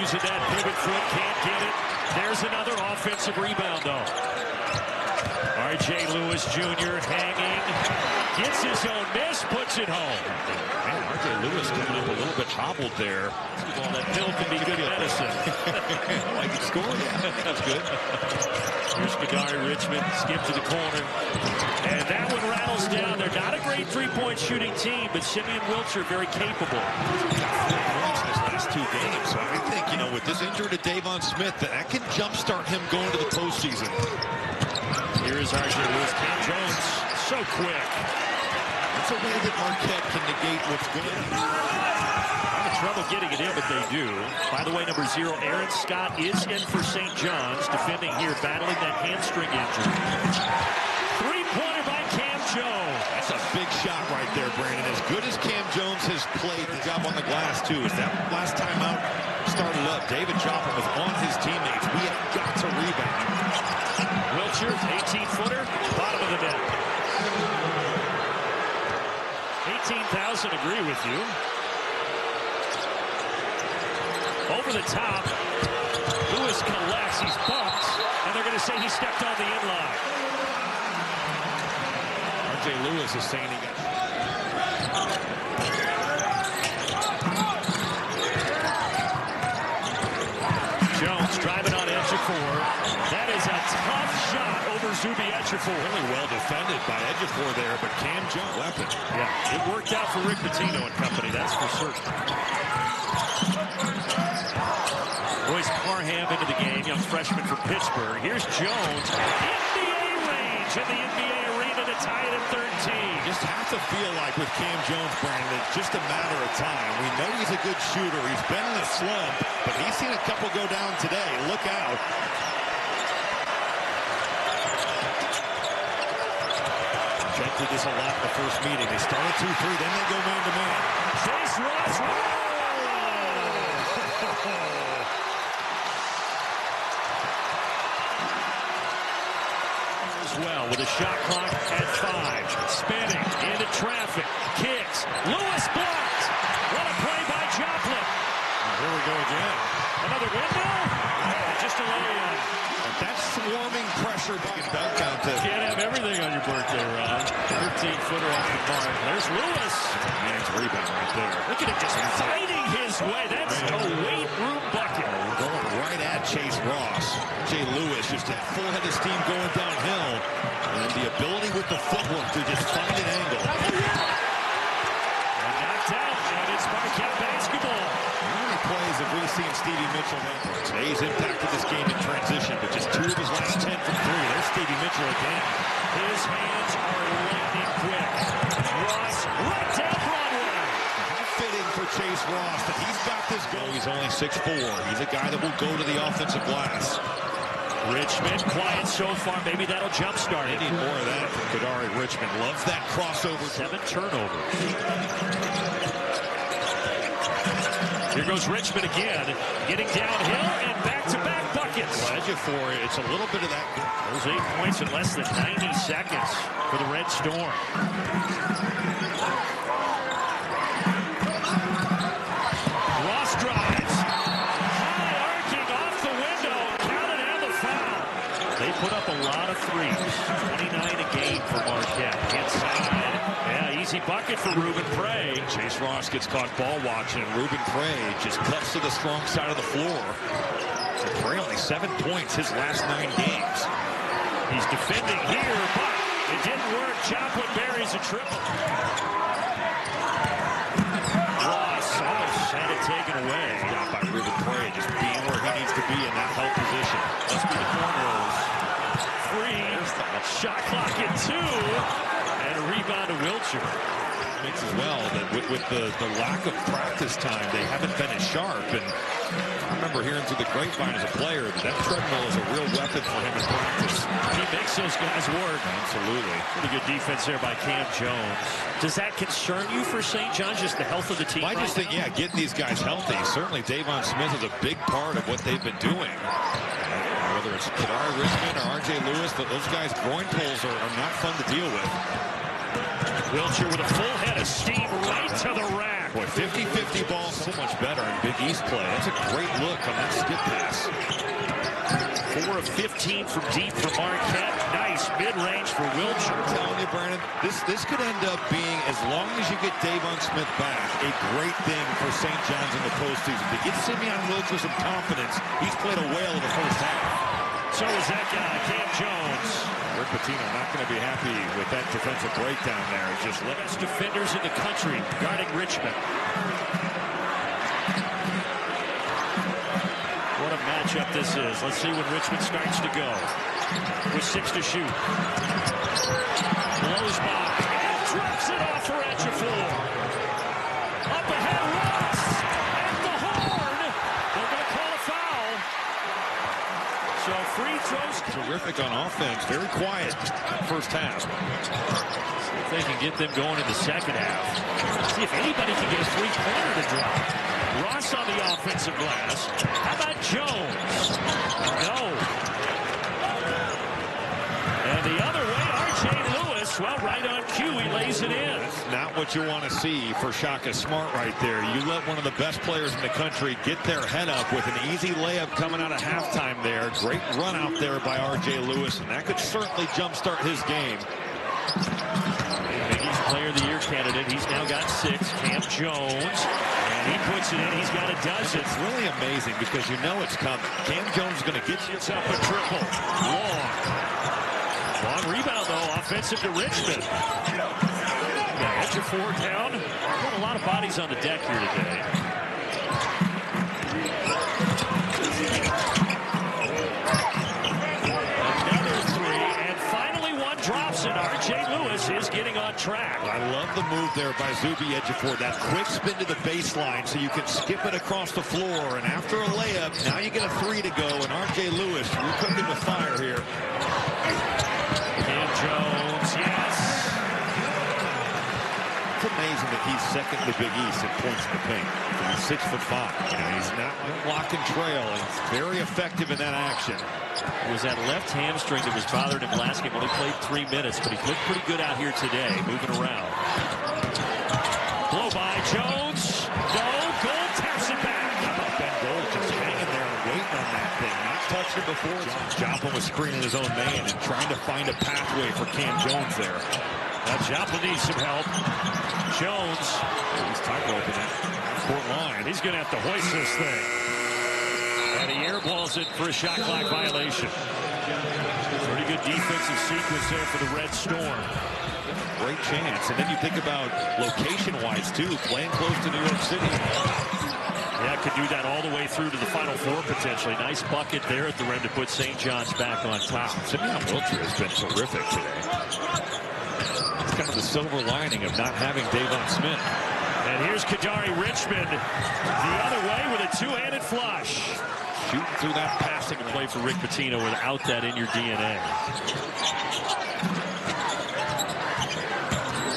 using that pivot foot, can't get it. There's another offensive rebound, though. R.J. Lewis Jr. hanging, gets his own miss, puts it home. Man, R.J. Lewis coming up a little bit hobbled there. Well, that pill can be good medicine. Like he scored. That's good. Here's Kadary Richmond, skip to the corner. And that one rattles down. They're not a great three-point shooting team, but Simeon Wilcher very capable. He's got 4 points in his last 2 games. So I think, you know, with this injury to Davon Smith, that can jumpstart him going to the postseason. Here is R.J. Lewis. Cam Jones, so quick. That's a way that Marquette can negate what's good. Having trouble getting it in, but they do. By the way, number 0, Aaron Scott is in for St. John's, defending here, battling that hamstring injury. Three-pointer by Cam Jones. That's a big shot right there, Brandon. As good as Cam Jones has played, the job on the glass, too. As that last time out started up, David Joplin was on his teammates. We have got to rebound. Wilcher, 18-footer, bottom of the net. 18,000 agree with you. Over the top. Lewis collects. He's bumped. And they're going to say he stepped on the inline. R.J. Lewis is saying he got... Jones driving on Ejiofor. That is a tough shot over Zuby Ejiofor. Really well defended by Ejiofor there, but Cam Jones weapon. Yeah, it worked out for Rick Pitino and company, that's for certain. Royce Parham into the game, young freshman from Pittsburgh. Here's Jones, NBA range in the NBA arena to tie it at 13. Just have to feel like with Cam Jones, Brandon, it's just a matter of time. We know he's a good shooter. He's been in a slump, but he's seen a couple go down today. Look out. Jet did this a lot in the first meeting. They start at 2-3, then they go man-to-man. Chase Ross. Well, with a shot clock at 5. Spinning into traffic. Kicks. Lewis blocked. What a play by Joplin. Here we go again. Another window? Just a layup. That's swarming pressure by the dunk contest. Can't have everything on your birthday, Ron. 13-footer off the mark. There's Lewis. Man's rebound right there. Look at him just fighting his way. That's a weight room bucket. Going right at Chase Ross. Jay Lewis just a full-headed steam going downhill. And the ability with the footwork to just find an angle. And knocked out, and it's Marquette basketball. How many plays have we seen Stevie Mitchell make? Today's impacted this game in transition, but just 2 of his last 10 from 3. There's Stevie Mitchell again. His hands are lightning quick. Ross right down Broadway. How fitting for Chase Ross that he's got this goal. He's only 6'4". He's a guy that will go to the offensive glass. Richmond, quiet so far. Maybe that'll jumpstart it. They need more of that from Kadary Richmond. Loves that crossover. 7 turnovers. Here goes Richmond again, getting downhill and back-to-back buckets. Well, Ejiofor, it's a little bit of that. Those 8 points in less than 90 seconds for the Red Storm. Ross drives. High arcing off the window. Counted and the foul. They put up a lot of threes. 29 a game for Marquette. Inside. Yeah, easy bucket for Ruben Prey. Chase Ross gets caught ball watching, and Ruben Prey just cuts to the strong side of the floor. So Prey only 7 points his last 9 games. He's defending here, but it didn't work. Joplin buries a triple. Ross almost had it taken away. Got by Ruben Prey, just being where he needs to be in that help position. Must be the corners. Free. Shot clock at 2. And a rebound to Wilcher. Makes as well that with the lack of practice time, they haven't been as sharp. And I remember hearing through the grapevine as a player that treadmill is a real weapon for him in practice. He makes those guys work. Absolutely. Pretty good defense there by Cam Jones. Does that concern you for St. John's, just the health of the team? I just think, yeah, getting these guys healthy. Certainly Davon Smith is a big part of what they've been doing. Whether it's Kadary Richmond or R.J. Lewis, but those guys' groin pulls are not fun to deal with. Wilcher with a full head of steam right to the rack. Boy, 50-50 ball, so much better in Big East play. That's a great look on that skip pass. 4 of 15 from deep for Marquette. Nice mid-range for Wilcher. I'm telling you, Brandon, this could end up being, as long as you get Davon Smith back, a great thing for St. John's in the postseason. To get Simeon Wilcher some confidence, he's played a whale in the first half. So is that guy, Cam Jones. Rick Pitino not going to be happy with that defensive breakdown there. It's just best defenders in the country guarding Richmond. What a matchup this is. Let's see when Richmond starts to go. With 6 to shoot. Blows by and drops it off for Ejiofor. Up ahead, Ross at the horn. They're going to call a foul. So free throws. Terrific on offense. Very quiet first half. See if they can get them going in the second half. See if anybody can get a three-pointer to drop. Ross on the offensive glass. How about Jones? No. And the other way, R.J. Lewis, well, right on cue, he lays it in. That's not what you want to see for Shaka Smart right there. You let one of the best players in the country get their head up with an easy layup coming out of halftime there. Great run out there by R.J. Lewis, and that could certainly jumpstart his game. Big East Player of the Year candidate. He's now got 6. Cam Jones. And he puts it in. He's got a dozen. It's really amazing because you know it's coming. Cam Jones is going to get you. It's up a triple. Long rebound, though. Offensive to Richmond. Ejiofor down. Got a lot of bodies on the deck here today. Another 3. And finally one drops, and R.J. Lewis is getting on track. I love the move there by Zuby Ejiofor. That quick spin to the baseline so you can skip it across the floor. And after a layup, now you get a 3 to go. And R.J. Lewis, you're cooking with fire here. Cam Jones, yes. It's amazing that he's second in the Big East in points in the paint. He's 6'5". You know, he's not blocking trail. He's very effective in that action. It was that left hamstring that was bothering him last game. Only played 3 minutes, but he looked pretty good out here today, moving around. Blow by Jones. No, Gold taps it back. How about Ben Gold just hanging there and waiting on that thing? Not touched it before. Joplin was screening his own man and trying to find a pathway for Cam Jones there. Now Joplin needs some help. Jones. He's tight-roping it. Court line. He's going to have to hoist this thing. And he airballs it for a shot clock violation. Pretty good defensive sequence there for the Red Storm. Great chance. And then you think about location-wise, too, playing close to New York City. Yeah, could do that all the way through to the Final Four, potentially. Nice bucket there at the rim to put St. John's back on top. Simeon Wilcher has been terrific today. It's kind of the silver lining of not having Davon Smith. And here's Kadary Richmond the other way with a two-handed flush. Shooting through that passing Play for Rick Pitino without that in your DNA.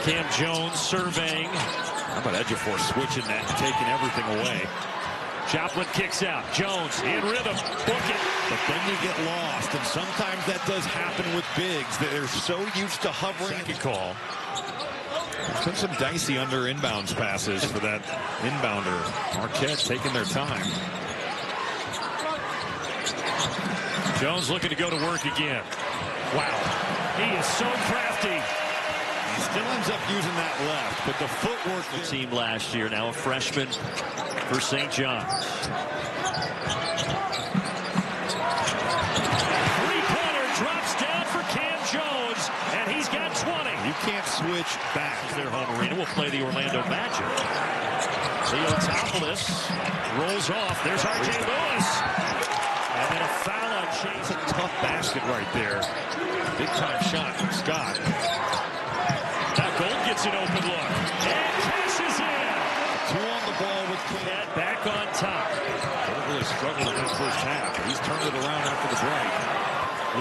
Cam Jones surveying. How about Ejiofor switching that and taking everything away? Joplin kicks out. Jones in rhythm. Book it. But then you get lost, and sometimes that does happen with bigs. They're so used to hovering. Second call. There's been some dicey under inbounds passes for that inbounder. Marquette taking their time. Jones looking to go to work again. Wow. He is so crafty. He still ends up using that left, but the footwork. The team last year, now a freshman for St. John's. Three-pointer drops down for Cam Jones, and he's got 20. You can't switch back. Their home arena will play the Orlando Magic. Leotopoulos rolls off. There's R.J. Lewis. And then a foul on Chase. It's a tough basket right there. Big-time shot from Scott. Now Gold gets an open look. And cashes in. 2 on the ball with Cat back on top. Gold really struggled in that first half. He's turned it around after the break.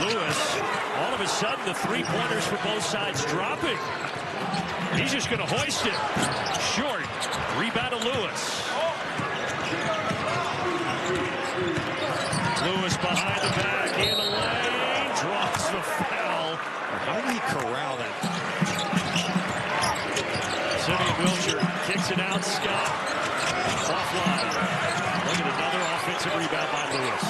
Lewis, all of a sudden, the three-pointers for both sides dropping. He's just going to hoist it. Short. Rebound to Lewis. Lewis behind the back in the lane. Draws the foul. How did he corral that? kicks it out. Scott offline. Look at another offensive rebound by Lewis.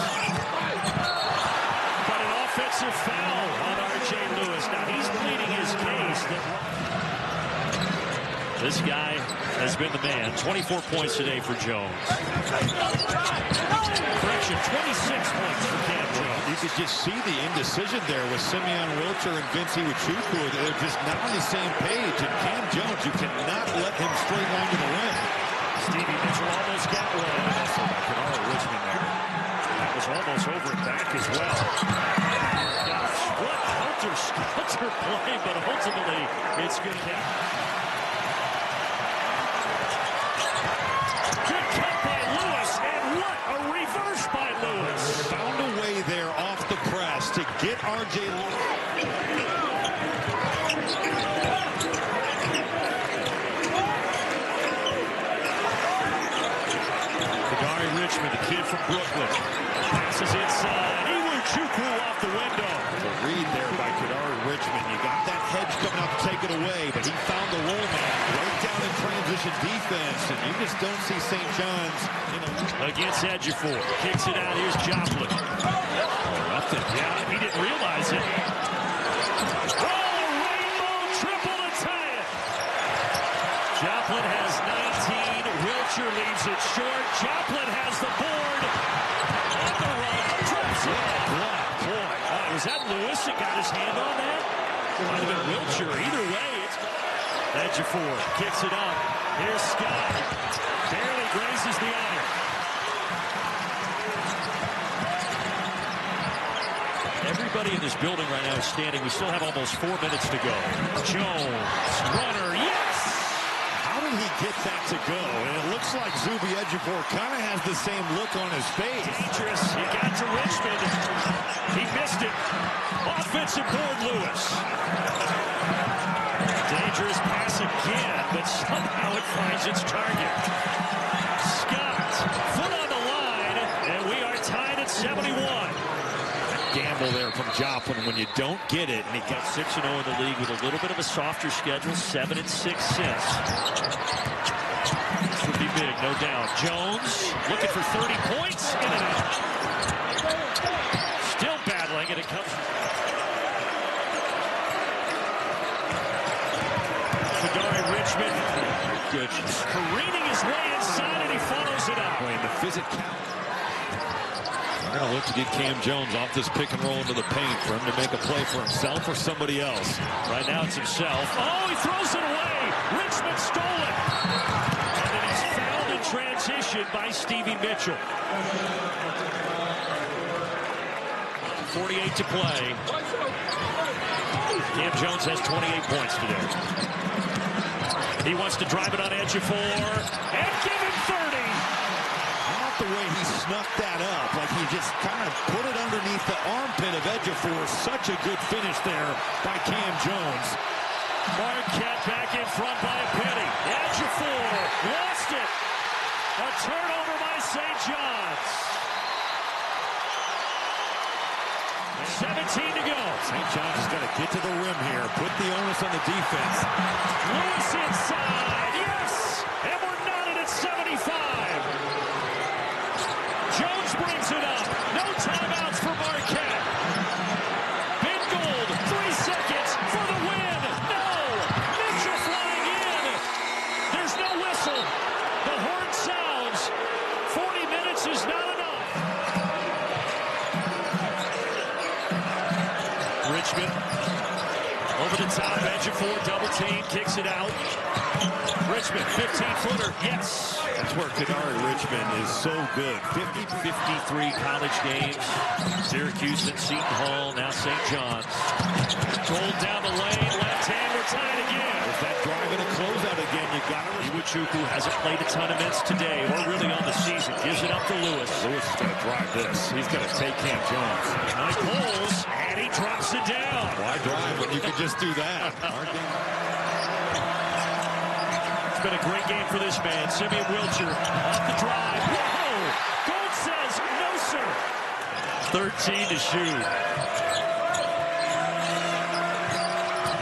But an offensive foul on R.J. Lewis. Now he's pleading his case that this guy has been the man. 24 points today for Jones. Correction, 26 points for Cam Jones. You could just see the indecision there with Simeon Wilcher and Vince Ejiofor. They're just not on the same page. And Cam Jones, you cannot let him straight line to the rim. Stevie Mitchell almost got one. Kadary Richmond there. That was almost over and back as well. Gosh, what helter-skelter play, but ultimately it's good catch. Good cut by Lewis, and what a reverse by Lewis. Found a way there off the press to get R.J. Lewis. Kadary Richmond, the kid from Brooklyn, passes inside. Ejiofor off the window. The read there by Kadary Richmond. You got that hedge coming up to take it away, but he found the roll man right down in transition defense, and you just don't see St. John's against Ejiofor. Kicks it out. Here's Joplin. Nothing. Yeah, he didn't realize it. Oh, rainbow triple to tie it. Joplin has 19. Wilcher leaves it short. Joplin has the board. On the run. Drops it. Boy. Was that Lewis that got his hand on that? Might have been Wilcher. Either way, it's Ejiofor kicks it up. Here's Scott. Barely grazes the iron. Everybody in this building right now is standing. We still have almost 4 minutes to go. Jones, runner, yes! How did he get that to go? And it looks like Zuby Ejiofor kind of has the same look on his face. Dangerous. He got to Richmond. He missed it. Offensive board, Lewis. Dangerous pass again, but somehow it finds its target. Scott, foot on the line, and we are tied at 71. Gamble there from Joplin when you don't get it. And he got 6-0 in the league with a little bit of a softer schedule, 7-6 since. This would be big, no doubt. Jones looking for 30 points. In and out. Still battling, and it comes. Kadary Richmond. Good. Careening his way inside, and he follows it up. Playing the physicality. They're going to look to get Cam Jones off this pick and roll into the paint for him to make a play for himself or somebody else. Right now it's himself. Oh, he throws it away. Richmond stole it. And then he's fouled in transition by Stevie Mitchell. 48 to play. Cam Jones has 28 points today. He wants to drive it on Ejiofor and give him 30. The way he snuck that up, like he just kind of put it underneath the armpit of Ejiofor. Such a good finish there by Cam Jones. Marquette back in front by a penny. Ejiofor lost it. A turnover by St. John's. 17 to go. St. John's has got to get to the rim here. Put the onus on the defense. Lewis inside. Yes! And we're knotted at 75. Jones brings it up. No timeouts for Marquette. Ben Gold, 3 seconds for the win. No! Mitchell flying in. There's no whistle. The horn sounds. 40 minutes is not enough. Richmond over the top. Ejiofor double team. Kicks it out. Richmond, 15-footer. Yes! That's where Kadary Richmond is so good. 53 college games. Syracuse and Seton Hall, now St. John's. Gold down the lane, left hand, we're tied again. With that drive and a closeout again, you got it. Ejiofor hasn't played a ton of minutes today, or really on the season. Gives it up to Lewis. Lewis is going to drive this. He's going to take Cam Jones. Mike pulls, and he drops it down. Why drive when you could just do that? It's been a great game for this man. Simeon Wilcher off the drive. Whoa! Gold says no, sir. 13 to shoot.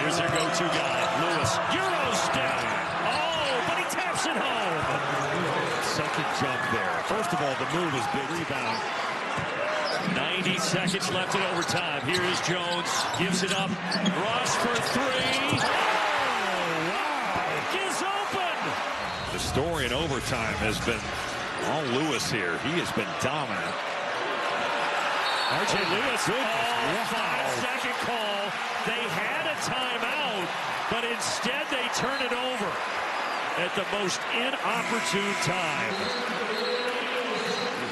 Here's their go-to guy, Lewis. Euro step. Oh, but he taps it jump there. First of all, the move is big. Rebound. 90 seconds left in overtime. Here is Jones. Gives it up. Ross for three. Oh, wow. Is open. The story in overtime has been all Lewis here. He has been dominant. R.J. Lewis. Oh, 5-second call. They had a timeout, but instead they turn it over at the most inopportune time.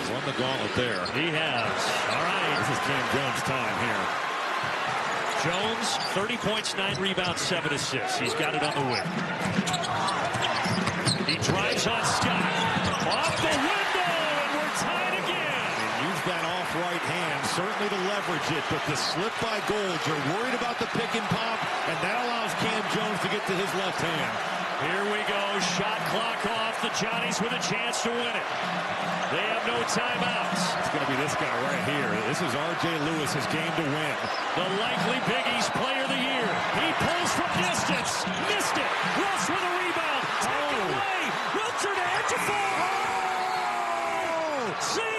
He's won the gauntlet there. He has. All right. This is Cam Jones' time here. Jones, 30 points, 9 rebounds, 7 assists. He's got it on the wing. He drives on Scott. Off the window, and we're tied again. And use that off right hand, certainly to leverage it, but the slip by Gold, you're worried about the pick and pop, and that allows Cam Jones to get to his left hand. Here we go. Shot clock off. The Johnnies with a chance to win it. They have no timeouts. It's going to be this guy right here. This is R.J. Lewis's game to win. The likely Big East Player of the Year. He pulls from distance. Missed it. Russ with a rebound. Taken away. Wilcher to Ejiofor. Oh!